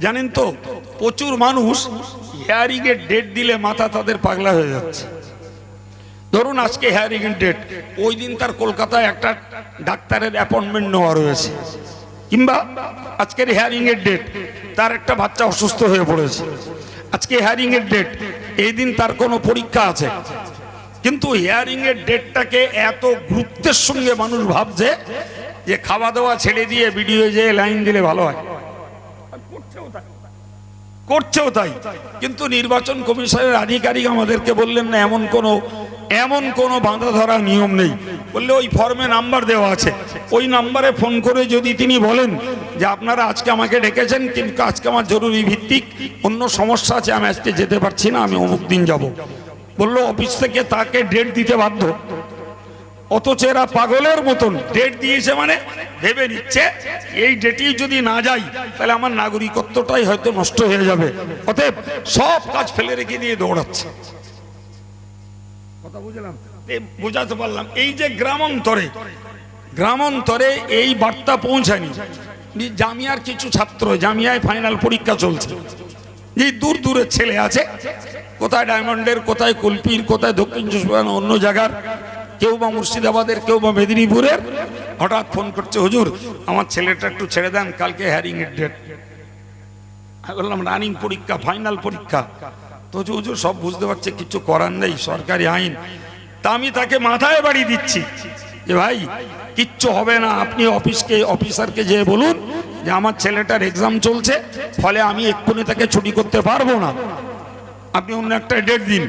জানেন তো প্রচুর মানুষ হিয়ারিং এর ডেট দিলে মাথা তাদের পাগলা হয়ে যাচ্ছে। ধরুন আজকে হিয়ারিং এর ডেট, ওই দিন তার কলকাতায় একটা ডাক্তারের অ্যাপয়েন্টমেন্ট নেওয়া রয়েছে, কিংবা আজকের হিয়ারিং এর ডেট তার একটা বাচ্চা অসুস্থ হয়ে পড়েছে, আজকে হিয়ারিং এর ডেট, এই দিন তার কোনো পরীক্ষা আছে। কিন্তু হিয়ারিং এর ডেটটাকে এত গুরুত্বের সঙ্গে মানুষ ভাবছে যে খাওয়া দাওয়া ছেড়ে দিয়ে ভিডিও যে লাইন দিলে ভালো হয়, করছেও তাই। কিন্তু নির্বাচন কমিশনের আধিকারিক আমাদেরকে বললেন না এমন কোনো বাঁধা ধরা নিয়ম নেই। বললে ওই ফর্মে নাম্বার দেওয়া আছে, ওই নাম্বারে ফোন করে যদি তিনি বলেন যে আপনারা আজকে আমাকে ডেকেছেন কিন্তু আজকে আমার জরুরি ভিত্তিক অন্য সমস্যা আছে, আমি আজকে যেতে পারছি না, আমি অমুক দিন যাব, বললো অফিস থেকে তাকে ডেট দিতে বাধ্য। অথচ এরা পাগলের মতন ডেট দিয়েছে, মানে ভেবে নিচ্ছে এই ডেটেই যদি না যাই তাহলে আমার নাগরিকত্বটাই হয়তো নষ্ট হয়ে যাবে, অতএব সব কাজ ফেলে রেখে দিয়ে দৌড়াচ্ছে। কথা বুঝলাম, বোঝাতে পারলাম। এই যে গ্রামান্তরে এই বার্তা পৌঁছায়নি। জামিয়ার কিছু ছাত্র, জামিয়ায় ফাইনাল পরীক্ষা চলছে, যে দূর দূরের ছেলে আছে, কোথায় ডায়মন্ডের, কোথায় কুলপির, কোথায় দক্ষিণ চব্বিশ পরগনা, অন্য জায়গার, কেউ বা মুর্শিদাবাদের, কেউ বা মেদিনীপুরের, হঠাৎ ফোন করছে, হুজুর আমার ছেলেটা একটু ছেড়ে দেন, কালকে হিয়ারিং এর ডেট। আমি বললাম রানিং পরীক্ষা, ফাইনাল পরীক্ষা। তো হুজুর সব বুঝতে পারছে, কিছু করার নেই, সরকারি আইন। তা আমি তাকে মাথায় বাড়ি দিচ্ছি যে ভাই কিচ্ছু হবে না, আপনি অফিসারকে যেয়ে বলুন যে আমার ছেলেটার এক্সাম চলছে, ফলে আমি এক্ষুনি তাকে ছুটি করতে পারবো না, আপনি অন্য একটা ডেট দিন।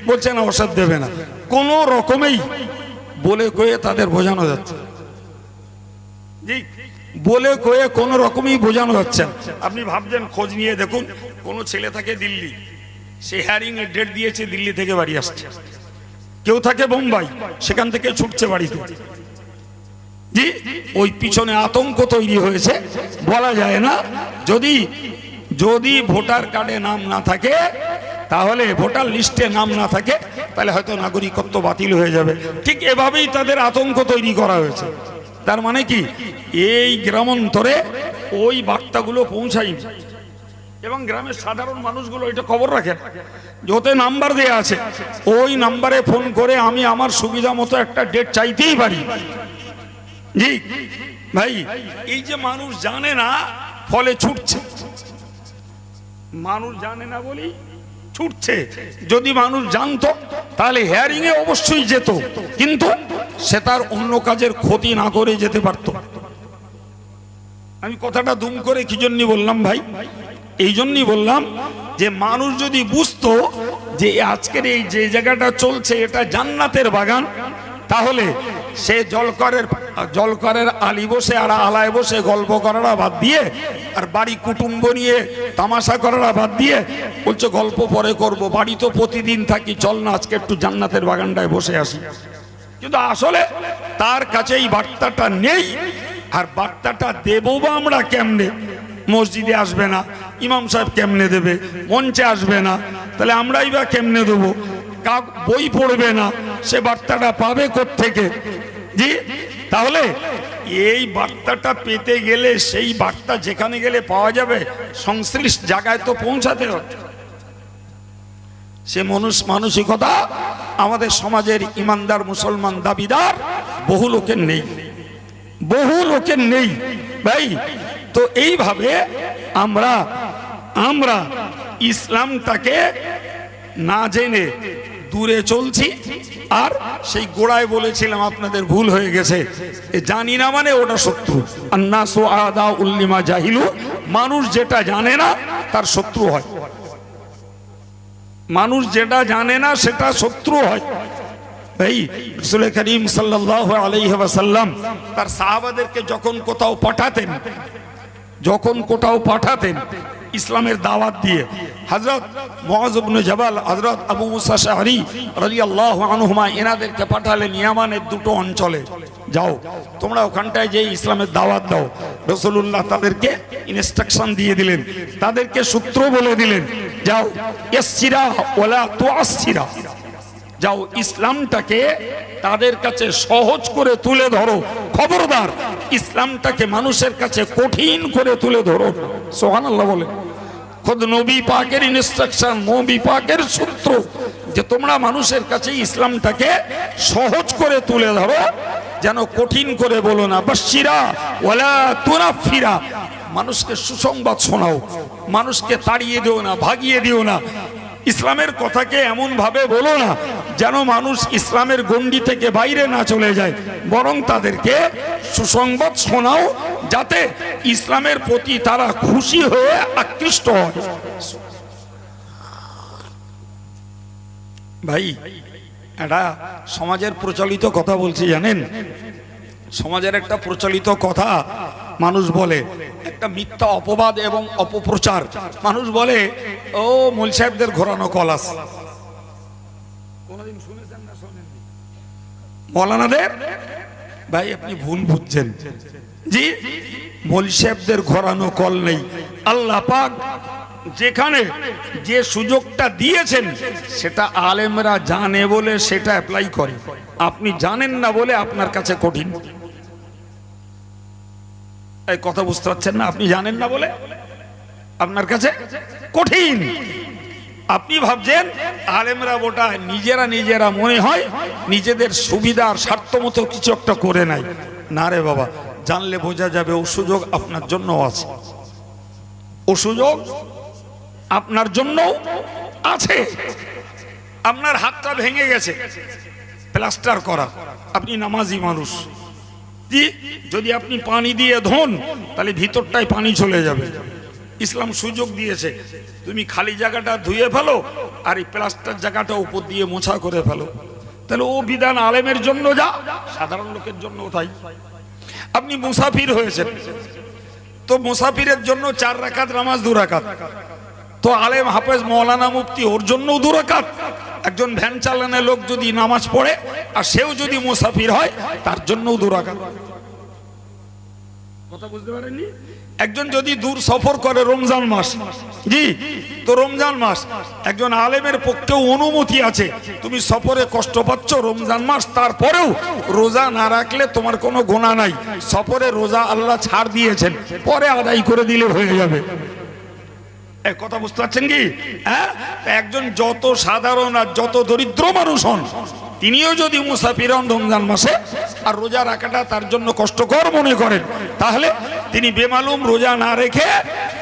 বলছে না, ওসব দেবে না। কোনো রকমেই বলে কয়ে তাদের বোঝানো যাচ্ছে, জি বলে কয়ে কোনো রকমই বোঝানো যাচ্ছে। আপনি ভাবছেন, খোঁজ নিয়ে দেখুন, কোনো ছেলে থাকে দিল্লি, সে হিয়ারিং এর ডেট দিয়েছে, দিল্লি থেকে বাড়ি আসছে। কেউ থাকে বোম্বাই, সেখান থেকে ছুটছে বাড়িতে। জি, ওই পিছনে আতঙ্ক তৈরি হয়েছে, বলা যায় না। যদি ভোটার কার্ডে নাম না থাকে, তাহলে ভোটার লিস্টে নাম না থাকে, তাহলে হয়তো নাগরিকত্ব বাতিল হয়ে যাবে। ঠিক এভাবেই তাদের আতঙ্ক তৈরি করা হয়েছে। তার মানে কি, এই গ্রামান্তরে ওই বার্তাগুলো পৌঁছায়নি, এবং গ্রামের সাধারণ মানুষগুলো এটা খবর রাখেন, যতে নাম্বার দেয়া আছে ওই নাম্বারে ফোন করে আমি আমার সুবিধা মতো একটা ডেট চাইতেই পারি। জি ভাই, এই যে মানুষ জানে না, ফলে ছুটছে। মানুষ জানে না বলি ছুটছে। যদি মানুষ জানতো তাহলে হিয়ারিং এ অবশ্যই যেত, কিন্তু সে তার অন্য কাজের ক্ষতি না করে যেতে পারত। আমি কথাটা দুম করে কি জন্য বললাম ভাই? এই জন্যই বললাম যে মানুষ যদি বুঝতো যে আজকের এই যে জায়গাটা চলছে এটা জান্নাতের বাগান, তাহলে সে জলকরের আলি বসে আর আলায় বসে গল্প করাটা বাদ দিয়ে, আর বাড়ি কুটুম্ব নিয়ে তামাশা করাটা বাদ দিয়ে বলছে গল্প পরে করব, বাড়ি তো প্রতিদিন থাকি, চল না আজকে একটু জান্নাতের বাগানটায় বসে আসি। কিন্তু আসলে তার কাছে এই বার্তাটা নেই। আর বার্তাটা দেবো বা আমরা কেমনে? মসজিদে আসবে না, ইমাম সাহেব কেমনে দেবে? মঞ্চে আসবে না, তাহলে আমরাই বা কেমনে দেবো? বই পড়বে না, সে বার্তাটা পাবে কোত্থেকে? জি, তাহলে এই বার্তাটা পেতে গেলে, সেই বার্তা যেখানে গেলে পাওয়া যাবে, সংশ্লিষ্ট জায়গায় তো পৌঁছাতে হবে। সে মানসিকতা আমাদের সমাজের ইমানদার মুসলমান দাবিদার বহু লোকের নেই ভাই। তো এইভাবে আমরা ইসলামটাকে না জেনে দূরে চলছি। আর সেই গোড়ায় বলেছিলাম আপনাদের ভুল হয়ে গেছে, জানি না মানে ওটা শত্রু। আন্নাসু আদাউল লিমা জাহিলু, মানুষ যেটা জানে না তার শত্রু হয়। মানুষ যেটা জানে না সেটা শত্রু হয়। ভাই রাসূল করিম সাল্লাল্লাহু আলাইহি ওয়াসাল্লাম তার সাহাবাদেরকে যখন কোথাও পাঠাতেন ইসলামের দাওয়াত দিয়ে, হযরত মুআয ইবনে জাবাল, হযরত আবু মুসা আশআরী রাদিয়াল্লাহু আনহুমা এনাদেরকে পাঠালেন ইয়ামানের দুটো অঞ্চলে, যাও তোমরা ওখানটায় যে ইসলামের দাওয়াত দাও। রাসূলুল্লাহ তাদেরকে ইনস্ট্রাকশন দিয়ে দিলেন, তাদেরকে সূত্র বলে দিলেন, যাও ইয়াসসিরা ওয়ালা তুআসসিরা, যাও ইসলামটাকে তাদের কাছে সহজ করে তুলে ধরো, খবরদার ইসলামটাকে মানুষের কাছে কঠিন করে তুলে ধরো। সুবহানাল্লাহ বলে। খোদ নবী পাকের ইনস্ট্রাকশন, নবী পাকের সূত্র যে তোমরা মানুষের কাছে ইসলামটাকে সহজ করে তুলে ধরো, যেন কঠিন করে বলো না। বাশশিরা ওয়ালা তুনাফিরা, মানুষকে সুসংবাদ শোনাও, মানুষকে তাড়িয়ে দিও না, ভাগিয়ে দিও না। ইসলামের কথাকে এমন ভাবে বলো না যেন মানুষ ইসলামের গণ্ডি থেকে বাইরে না চলে যায়, বরং তাদেরকে সুসংবাদ শোনাও যাতে ইসলামের প্রতি তারা খুশি হয়ে আকৃষ্ট হয়। ভাই, এটা সমাজের প্রচলিত কথা বলছি, জানেন? সমাজের একটা প্রচলিত কথা মানুষ বলে, একটা মিথ্যা অপবাদ এবং অপপ্রচার। মানুষ বলে ও মৌল সাহেবদের ঘোরানো কলাস। কোনদিন শুনেছেন না শোনেননি? মৌলানাদের? ভাই আপনি ভুল বুঝছেন। জি, মৌল সাহেবদের ঘোরানো কল নেই। আল্লাহ পাক যেখানে যে সুযোগটা দিয়েছেন সেটা আলেমরা জানে বলে সেটা অ্যাপ্লাই করে। আপনি জানেন না বলে আপনার কাছে কঠিন। এই কথা বুঝতে পারছেন না? আপনি জানেন না বলে আপনার কাছে কঠিন। আপনি ভাবছেন আলেমরা ওটা নিজেরা নিজেরা মনে হয় নিজেদের সুবিধার স্বার্থ মতো কিছু একটা করে নাই। না রে বাবা, জানলে বোঝা যাবে ও সুযোগ আপনার জন্য আছে, ও সুযোগ আপনার জন্য আছে। আপনার হাতটা ভেঙে গেছে, প্লাস্টার করা, আপনি নামাজি মানুষ, যদি আপনি পানি দিয়ে ধোন তাহলে ভিতরটায় পানি চলে যাবে। ইসলাম সুযোগ দিয়েছে তুমি খালি জায়গাটা ধুয়ে ফেলো আর এই প্লাস্টার জায়গাটা উপর দিয়ে মোছা করে ফেলো। তাহলে ও বিধান আলেমের জন্য যা, সাধারণ লোকের জন্য তাই। আপনি মুসাফির হয়েছেন, তো মুসাফিরের জন্য 4 রাকাত নামাজ 2 রাকাত, তো আলেম হাফেজ মৌলানা মুফতি ওর জন্যও 2 রাকাত। একজন ভ্যান চালানো লোক যদি নামাজ পড়ে আর সেও যদি মুসাফির হয় তার জন্যও 2 রাকাত। কথা বুঝতে পারেননি? একজন যদি দূর সফর করে রমজান মাস, জি, তো রমজান মাস একজন আলেমের পক্ষেও অনুমতি আছে, তুমি সফরে কষ্ট পাচ্ছ রমজান মাস, তারপরেও রোজা না রাখলে তোমার কোনো গুনাহ নাই। সফরে রোজা আল্লাহ ছাড় দিয়েছেন, পরে আদায় করে দিলে হয়ে যাবে। এক কথা বুঝতে পারছেন কি? হ্যাঁ, একজন যত সাধারণ আর যত দরিদ্র মানুষ হন, তিনিও যদি মুসাফির হন রমজান মাসে আর রোজা রাখাটা তার জন্য কষ্টকর মনে করেন, তাহলে তিনি বেমালুম রোজা না রেখে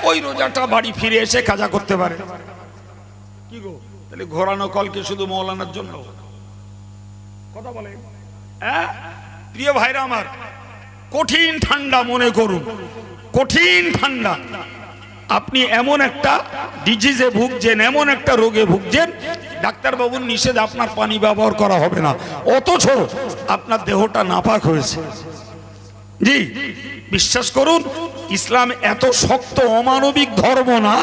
ওই রোজাটা বাড়ি ফিরে এসে কাজা করতে পারে। কি গো, তাহলে ঘোরানো কল কি শুধু মৌলানার জন্য? কথা বলে। হ্যাঁ প্রিয় ভাইরা আমার, কঠিন ঠান্ডা মনে করুন, কঠিন ঠান্ডা। আপনি এমন একটা ডিজিজে ভুগছেন, এমন একটা রোগে ভুগছেন, ডাক্তারবাবুর নিষেধ আপনার পানি ব্যবহার করা হবে না, অথচ আপনার দেহটা নাপাক হয়েছে। জি, বিশ্বাস করুন, ইসলাম এত শক্ত অমানবিক ধর্ম না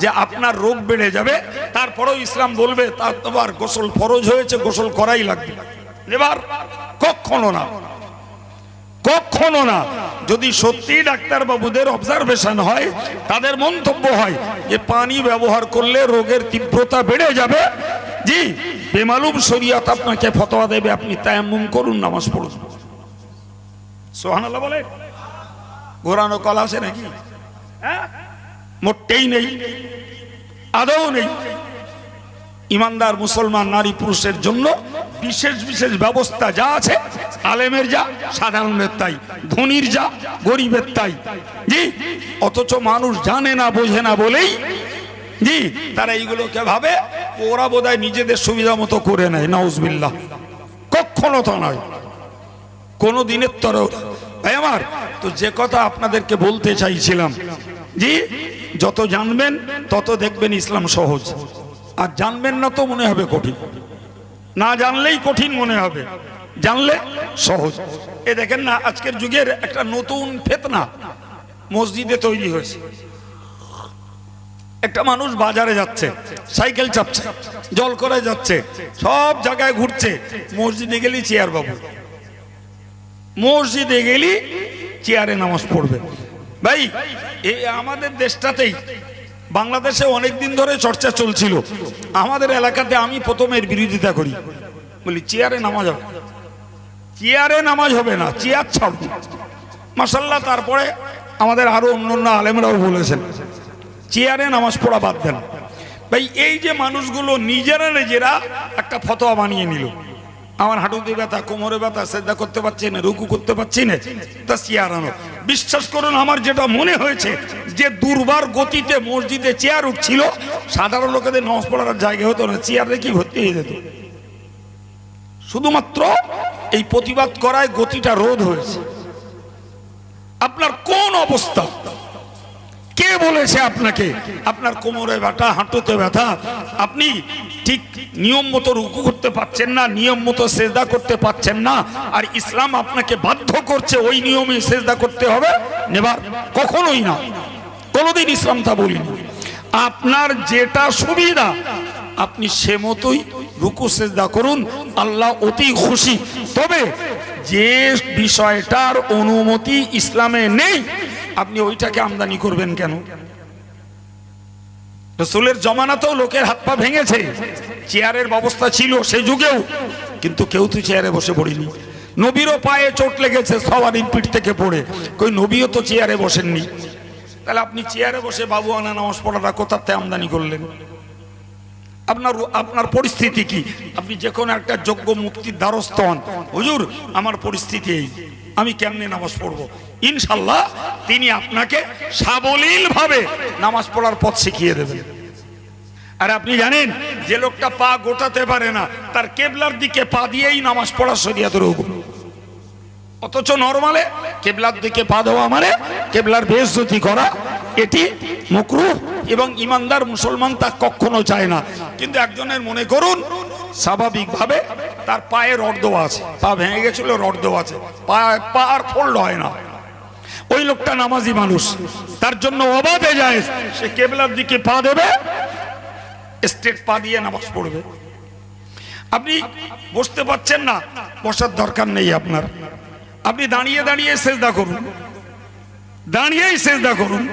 যে আপনার রোগ বেড়ে যাবে। তারপরেও ইসলাম বলবে তার তোমার গোসল ফরজ হয়েছে, গোসল করাই লাগবে। এবার কখনো না, কখনো না। যদি সত্যি ডাক্তার বাবুদের অবজারভেশন হয়, তাদের মন্তব্য হয় যে পানি ব্যবহার করলে রোগের তীব্রতা বেড়ে যাবে, জি, বেমালুম শরীয়ত আপনাকে ফতোয়া দেবে আপনি তায়াম্মুম করুন, নামাজ পড়ুন। সুবহানাল্লাহ বলে। ঘোরানো কল আছে নাকি? হ্যাঁ, মোটেই নেই, আদৌ নেই। ইমানদার মুসলমান নারী পুরুষের জন্য বিশেষ বিশেষ ব্যবস্থা যা আছে, আলেমের যা, সাধারণের তাই, ধনীর যা, গরিবের তাই। জি, অথচ মানুষ জানে না, বোঝে না বলেই জি তারা এইগুলোকে ভাবে ওরা বোধহয় নিজেদের সুবিধা মতো করে নেয়। নাউজুবিল্লাহ, কখনো তো নয়, কোনো দিনের তরেও। ভাই আমার, তো যে কথা আপনাদেরকে বলতে চাইছিলাম, জি, যত জানবেন তত দেখবেন ইসলাম সহজ, আর জানবেন না তো মনে হবে কঠিন। না জানলেই কঠিন মনে হবে, জানলে সহজ। এ দেখেন না, আজকের যুগের একটা নতুন ফিতনা মসজিদে তৈরি হয়েছে। একটা মানুষ বাজারে যাচ্ছে, সাইকেল চাপছে, জল করে যাচ্ছে, সব জায়গায় ঘুরছে, মসজিদে গেলি চেয়ার বাবু, মসজিদে গেলি চেয়ারে নামাজ পড়বে। ভাই, এই আমাদের দেশটাতেই, বাংলাদেশে অনেকদিন ধরে চর্চা চলছিল। আমাদের এলাকাতে আমি প্রথমের বিরোধিতা করি, বলি চেয়ারে নামাজ হবে, চেয়ারে নামাজ হবে না, চেয়ার ছাড়ুন। মাশাআল্লাহ, তারপরে আমাদের আরো অন্যান্য আলেমরাও বলেছেন চেয়ারে নামাজ পড়া বাদ দেন। ভাই এই যে মানুষগুলো নিজেরা একটা ফতোয়া বানিয়ে নিল, আমার হাঁটুতে ব্যথা, কোমরে ব্যথা, সেজদা করতে পারছি না, রুকু করতে পারছি না, তা চেয়ার আনো। বিশ্বাস করুন আমার যেটা মনে হয়েছে যে দুর্বার গতিতে মসজিদে চেয়ার উঠছিল, সাধারণ লোকেদের নামাজ পড়ার জায়গা হতো না, চেয়ার রেখে ভর্তি হয়ে যেত। শুধুমাত্র এই প্রতিবাদ করায় গতিটা রোধ হয়েছে। আপনার কোন অবস্থা, কে বলেছে আপনাকে আপনার কোমরে ব্যথা, হাঁটুতে ব্যথা, আপনি ঠিক নিয়ম মতো রুকু করতে পারছেন না, নিয়ম মতো সেজদা করতে পারছেন না, আর ইসলাম আপনাকে বাধ্য করছে ওই নিয়মে সেজদা করতে হবে? নেবার, কখনোই না, কোনোদিন ইসলাম তা বলিনি। আপনার যেটা সুবিধা আপনি সে মতোই রুকু সেজদা করুন, আল্লাহ অতি খুশি। তবে যে বিষয়টার অনুমতি ইসলামে নেই আপনি ওইটাকে আমদানি করবেন কেন? রাসূলের জমানাতেও লোকের হাত পা ভেঙেছে, চেয়ারের ব্যবস্থা ছিল সে যুগেও, কিন্তু কেউ তো চেয়ারে বসে পড়েনি। নবীরও পায়ে চোট লেগেছে সওয়ারির পিঠ থেকে পড়ে, কই নবীও তো চেয়ারে বসেননি। তাহলে আপনি চেয়ারে বসে বাবু আনা নামাজ পড়াটা কোথাতে আমদানি করলেন? আপনার পরিস্থিতি কি? আপনি যে কোনো একটা যোগ্য মুক্তির দ্বারস্থ হন, হুজুর আমার পরিস্থিতি এই, আমি কেমনে নামাজ পড়বো? ইনশাল্লাহ তিনি আপনাকে সাবলীল ভাবে নামাজ পড়ার পথ শিখিয়ে দেবেন। আর আপনি জানেন যে লোকটা পা গোটাতে পারে না, তার কেবলার দিকে পা দিয়েই নামাজ পড়া শরীয়তের হুকুম, অথচ নরমালে কেবলার দিকে পা দেওয়া মানে কেবলার বেইজ্জতি করা, এটি মাকরুহ এবং ইমানদার মুসলমান তা কখনো চায় না। কিন্তু একজনের মনে করুন স্বাভাবিকভাবে তার পায়ে রড দেওয়া আছে, পা ভেঙে গেছিল, রড দেওয়া আছে, পা আর ফোল্ড হয় না, ওই লোকটা নামাজি মানুষ, তার জন্য অবাধে যায় সে কেবলার দিকে পা দেবে, স্ট্রেট পা দিয়ে নামাজ পড়বে। আপনি বসতে পারছেন না, বসার দরকার নেই আপনার, আপনি দাঁড়িয়ে দাঁড়িয়ে সেজদা করুন, দাঁড়িয়েই সেজদা করুন,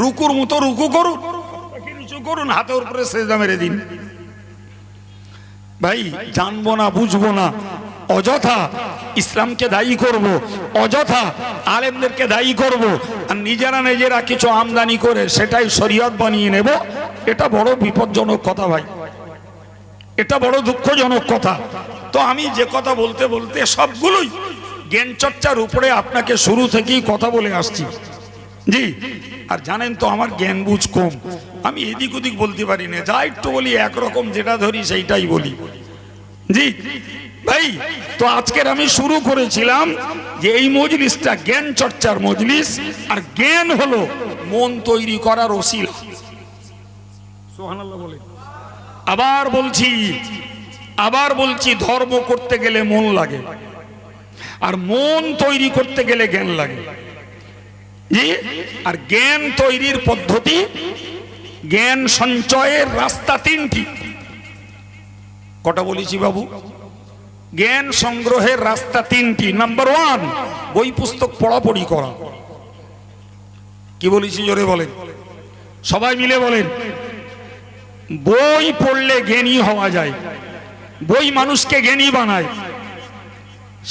রুকুর মতো রুকু করুন, নিচু করুন, হাতের উপরে সেজদা মেরে দিন। ভাই জানবো না, বুঝবো না, অযথা ইসলামকে দায়ী করব, অযথা আলেমদেরকে দায়ী করব, আর নিজেরা কিছু আমদানি করে সেটাই শরীয়ত বানিয়ে নেব, এটা বড় বিপজ্জনক কথা ভাই, এটা বড় দুঃখজনক কথা। তো আমি যে কথা বলতে বলতে সবগুলোই জ্ঞান চর্চার উপরে আপনাকে শুরু থেকেই কথা বলে আসছি। জি, আর জানেন তো আমার জ্ঞান বুঝ কম, আমি এদিক ওদিক বলতে পারি না, যা একটু বলি একরকম, যেটা ধরি সেইটাই বলি। জি ভাই, তো আজকের আমি শুরু করেছিলাম যে এই মজলিসটা জ্ঞান চর্চার মজলিস, আর জ্ঞান হলো মন তৈরি করার ওসিলা। সুবহানাল্লাহ বলে। আবার বলছি ধর্ম করতে গেলে মন লাগে, আর মন তৈরি করতে গেলে জ্ঞান লাগে। জি, আর জ্ঞান তৈরির পদ্ধতি, জ্ঞান সঞ্চয়ের রাস্তা তিনটি। কটা বলেছি বাবু? জ্ঞান সংগ্রহের রাস্তা তিনটি। নাম্বার 1, বই পুস্তক পড়াপড়ি করা। কি বলেছি জোরে বলেন, সবাই মিলে বলেন। বই পড়লে জ্ঞানী হওয়া যায়, বই মানুষকে জ্ঞানী বানায়,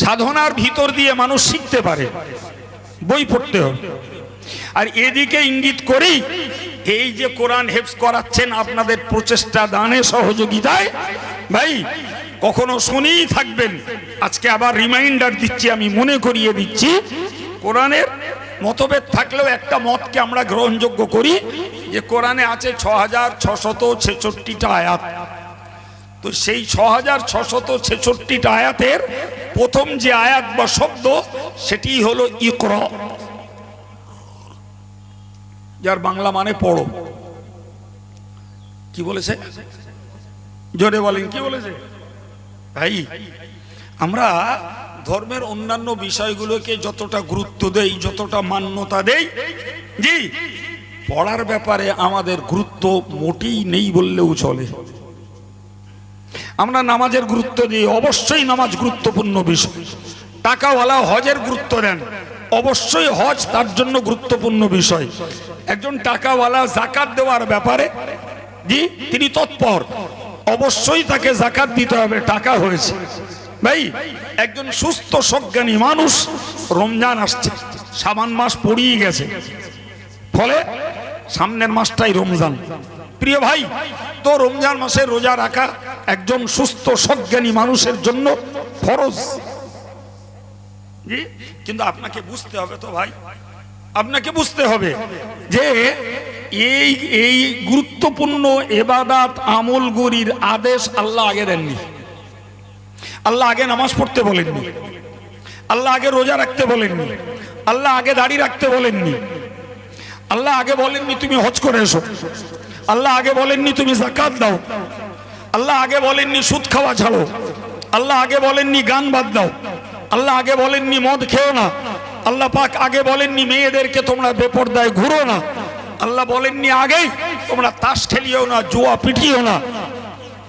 সাধনার ভিতর দিয়ে মানুষ শিখতে পারে, বই পড়তে হবে। আর এদিকে ইঙ্গিত করি, এই যে কোরআন হেফজ করাচ্ছেন আপনাদের প্রচেষ্টা দানে সহযোগিতায়, ভাই কখনো শুনেই থাকবেন, আজকে আবার রিমাইন্ডার দিচ্ছি, আমি মনে করিয়ে দিচ্ছি, কোরআনের মতভেদ থাকলেও একটা মতকে আমরা গ্রহণযোগ্য করি যে কোরআনে আছে 6666টা আয়াত। তো সেই 6666টা আয়াতের প্রথম যে আয়াত বা শব্দ সেটি হলো ইকরা, যার বাংলা মানে পড়ো। কি বলেছে জোরে বলেন, কি বলেছে ভাই? আমরা ধর্মের অন্যান্য বিষয়গুলোকে যতটা গুরুত্ব দেই, যতটা মান্যতা দেই, জি, পড়ার ব্যাপারে আমাদের গুরুত্ব মোটেই নেই বললেও চলে। আমরা নামাজের গুরুত্ব দিই, অবশ্যই নামাজ গুরুত্বপূর্ণ বিষয়। টাকাওয়ালা হজের গুরুত্ব দেন, অবশ্যই হজ তার জন্য গুরুত্বপূর্ণ বিষয়। একজন টাকাওয়ালা যাকাত দেওয়ার ব্যাপারে জি তিনি তৎপর, অবশ্যই তাকে যাকাত দিতে হবে, টাকা হয়েছে। ভাই একজন সুস্থ সজ্ঞানী মানুষ, রমজান আসছে, শাবান মাস পড়িয়ে গেছে, ফলে সামনের মাসটাই রমজান। প্রিয় ভাই, তো রমজান মাসে রোজা রাখা একজন সুস্থ সজ্ঞানী মানুষের জন্য ফরজ। জি, কিন্তু আপনাকে বুঝতে হবে তো ভাই, আপনাকে বুঝতে হবে যে এই এই গুরুত্বপূর্ণ ইবাদত আমলগুলির আদেশ আল্লাহ আগে দেননি। আল্লাহ আগে নামাজ পড়তে বলেননি, আল্লাহ আগে রোজা রাখতে বলেননি, আল্লাহ আগে দাড়ি রাখতে বলেননি, আল্লাহ আগে বলেননি তুমি হজ করে এসো, আল্লাহ আগে বলেননি তুমি যাকাত দাও, আল্লাহ আগে বলেননি সুদ খাওয়া ছাড়ো, আল্লাহ আগে বলেননি গান বাদ দাও, আল্লাহ আগে বলেননি মদ খেও না, আল্লাহ পাক আগে বলেননি মেয়েদেরকে তোমরা বেপরদায় ঘুরো না, আল্লাহ বলেননি আগেই তোমরা তাস খেলিও না, জুয়া পিটিও না,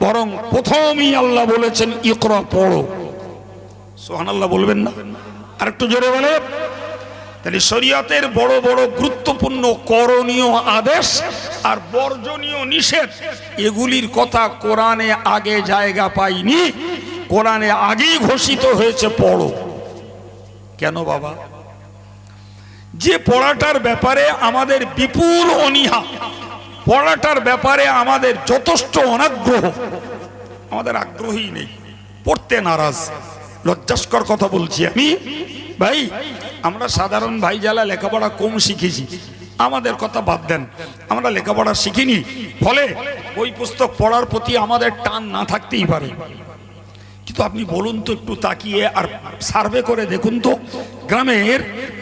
বরং প্রথমেই আল্লাহ বলেছেন ইকরা, পড়ো। সুবহানাল্লাহ বলবেন না? আর একটু জোরে বলে। তাহলে শরীয়তের বড় বড় গুরুত্বপূর্ণ করণীয় আদেশ আর বর্জনীয় নিষেধ, এগুলির কথা কোরআনে আগে জায়গা পায়নি, কোরআনে আগেই ঘোষিত হয়েছে পড়ো। কেন বাবা? যে পড়াটার ব্যাপারে আমাদের বিপুল অনীহা, পড়াটার ব্যাপারে আমাদের যথেষ্ট অনাগ্রহ, আমাদের আগ্রহী নেই, পড়তে নারাজ। লজ্জাস্কর কথা বলছি আমি ভাই, আমরা সাধারণ ভাই যারা লেখাপড়া কম শিখেছি, আমাদের কথা বাদ দেন, আমরা লেখাপড়া শিখিনি, ফলে বই পুস্তক পড়ার প্রতি আমাদের টান না থাকতেই পারে। কিন্তু আপনি বলুন তো, একটু তাকিয়ে আর সার্ভে করে দেখুন তো, গ্রামের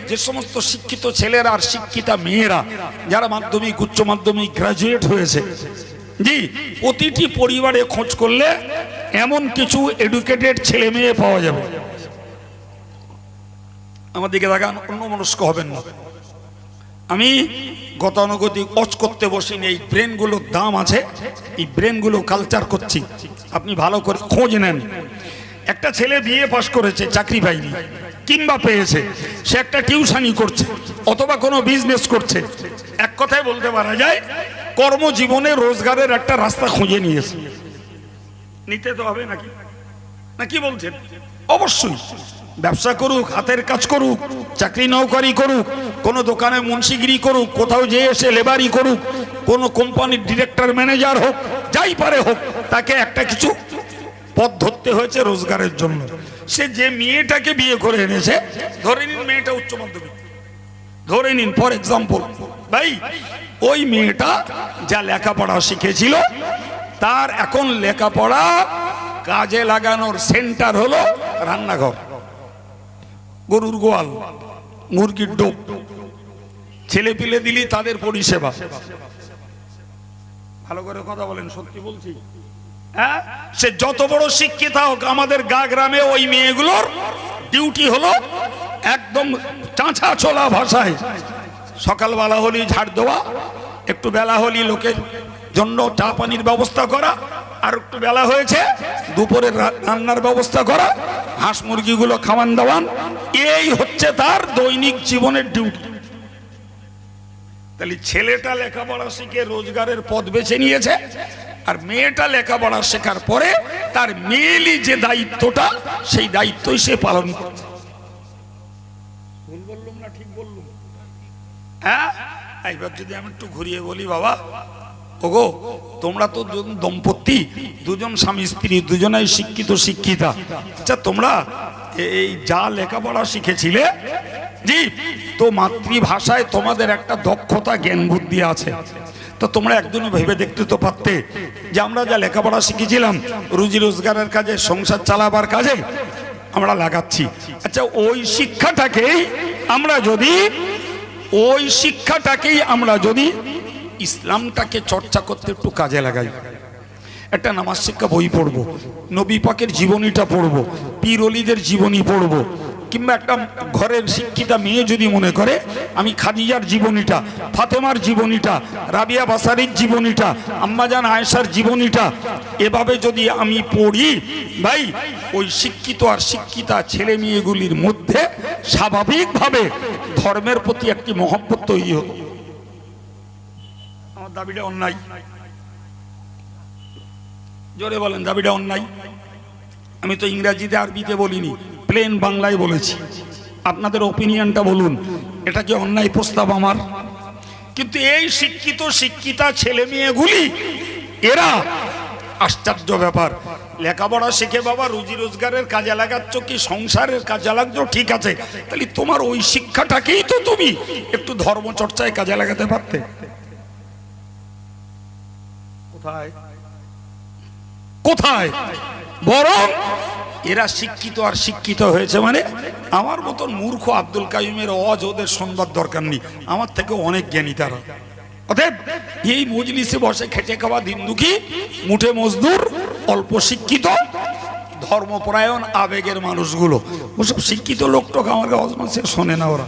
যে সমস্ত শিক্ষিত ছেলেরা আর শিক্ষিতা মেয়েরা যারা মাধ্যমিক, উচ্চ মাধ্যমিক, গ্রাজুয়েট হয়েছে, জি, প্রতিটি পরিবারে খোঁজ করলে এমন কিছু এডুকেটেড ছেলে মেয়ে পাওয়া যাবে। আমার দিকে তাকান, অন্যমনস্ক হবেন না। আমি গতানুগতিক অচ করতে বসিনি, এই ব্রেনগুলোর দাম আছে, এই ব্রেনগুলো কালচার করছি। আপনি ভালো করে খোঁজ নেন। একটা ছেলে বিএ পাস করেছে, চাকরি পায়নি, কিংবা পেয়েছে, সে একটা টিউশনি করছে অথবা কোনো বিজনেস করছে। এক কথায় বলতে পারা যায় কর্মজীবনে রোজগারের একটা রাস্তা খুঁজে নিয়েছে। নিতে তো হবে নাকি, নাকি বলছেন? অবশ্যই ব্যবসা করুক, হাতের কাজ করুক, চাকরি নৌকরি করুক, কোনো দোকানে মুন্সিগিরি করুক, কোথাও যেয়ে এসে লেবারি করুক, কোনো কোম্পানির ডিরেক্টর ম্যানেজার হোক, যাই পারে হোক, তাকে একটা কিছু পথ ধরতে হয়েছে রোজগারের জন্য। সে যে মেয়েটাকে বিয়ে করে এনেছে, ধরে নিন মেয়েটা উচ্চ মাধ্যমিক, ধরে নিন ফর এক্সাম্পল ভাই, ওই মেয়েটা যা লেখাপড়া শিখেছিল তার এখন লেখাপড়া কাজে লাগানোর সেন্টার হলো রান্নাঘর, গরুর গোয়াল, মুরগির ডোপ, ছেলে পিলে দিলি তাদের পরিষেবা। ভালো করে কথা বলেন, সত্যি বলছি। হ্যাঁ, সে যত বড় শিক্ষিতা হোক, আমাদের গা গ্রামে ওই মেয়েগুলোর ডিউটি হলো একদম চাঁচা ছোলা ভাষায় সকালবেলা হলি ঝাড় দেওয়া, একটু বেলা হলি লোকের জন্য চা পানির ব্যবস্থা করা, আর একটু বেলা হয়েছে দুপুরের রান্নার ব্যবস্থা করা, হাঁস মুরগিগুলো খাওয়ান দাওয়ান, এই হচ্ছে তার দৈনিক জীবনের ডিউটি। তাহলে ছেলেটা লেখাপড়া শিখে রোজগারের পথ বেছে নিয়েছে, আর মেয়েটা লেখাপড়া শেখার পরে তার মেয়েলি যে দায়িত্বটা, সেই দায়িত্বই সে পালন করছে। ভুল বললাম না ঠিক বললাম? হ্যাঁ, এইবার যদি আমি একটু ঘুরিয়ে বলি, বাবা ওগো, তোমরা তো দম্পতি, দুজন স্বামী স্ত্রী, দুজনাই শিক্ষিত শিক্ষিতা, আচ্ছা তোমরা এই যা লেখাপড়া শিখেছিলে, জি, তো মাতৃভাষায় তোমাদের একটা দক্ষতা জ্ঞান বুদ্ধি আছে, তো তোমরা একদিনও ভেবে দেখতে তো পারতে যে আমরা যা লেখাপড়া শিখেছিলাম রুজি রোজগারের কাজে, সংসার চালাবার কাজে আমরা লাগাচ্ছি। আচ্ছা, ওই শিক্ষাটাকেই আমরা যদি ইসলামটাকে চর্চা করতে একটু কাজে লাগাই, একটা নামাজ শিক্ষা বই পড়বো, নবী পাকের জীবনীটা পড়বো, পীর ওলিদের জীবনী পড়বো, কিংবা একটা ঘরের শিক্ষিতা মেয়ে যদি মনে করে আমি খাদিজার জীবনীটা, ফাতেমার জীবনীটা, রাবিয়া বাসারির জীবনীটা, আম্মাজান আয়েশার জীবনীটা এভাবে যদি আমি পড়ি, ভাই ওই শিক্ষিত আর শিক্ষিতা ছেলে মেয়েগুলির মধ্যে স্বাভাবিকভাবে ধর্মের প্রতি একটি মহব্বত তৈরি হতো। আমার দাবিটা অন্যায়? জোরে বলেন, দাবিটা অন্যায়? আমি তো ইংরেজিতে আরবিতে বলিনি, প্লেন বাংলায় বলেছি। আপনাদের ওপিনিয়নটা বলুন, এটা কি অন্যায় প্রস্তাব আমার? কিন্তু এই শিক্ষিত শিক্ষিতা ছেলে মেয়েগুলি এরা আশ্চর্য ব্যাপার, লেখাপড়া শিখে বাবা রুজি রোজগারের কাজে লাগাচ্ছ কি সংসারের কাজে লাগছো, ঠিক আছে, তাহলে তোমার ওই শিক্ষাটাকেই তো তুমি একটু ধর্মচর্চায় কাজে লাগাতে পারতে। কোথায় কোথায়? বরং এরা শিক্ষিত আর শিক্ষিত হয়েছে মানে আমার মতন মূর্খ আব্দুল কাইমের অজ ওদের শুনবার দরকার নেই, আমার থেকে অনেক জ্ঞানী তারা। অতএব এই মজলিসে বসে খেটে খাওয়া দিন দুঃখী মুঠে মজদুর অল্প শিক্ষিত ধর্মপরায়ণ আবেগের মানুষগুলো, ওসব শিক্ষিত লোকটোক আমার অজমাসে শোনে না ওরা।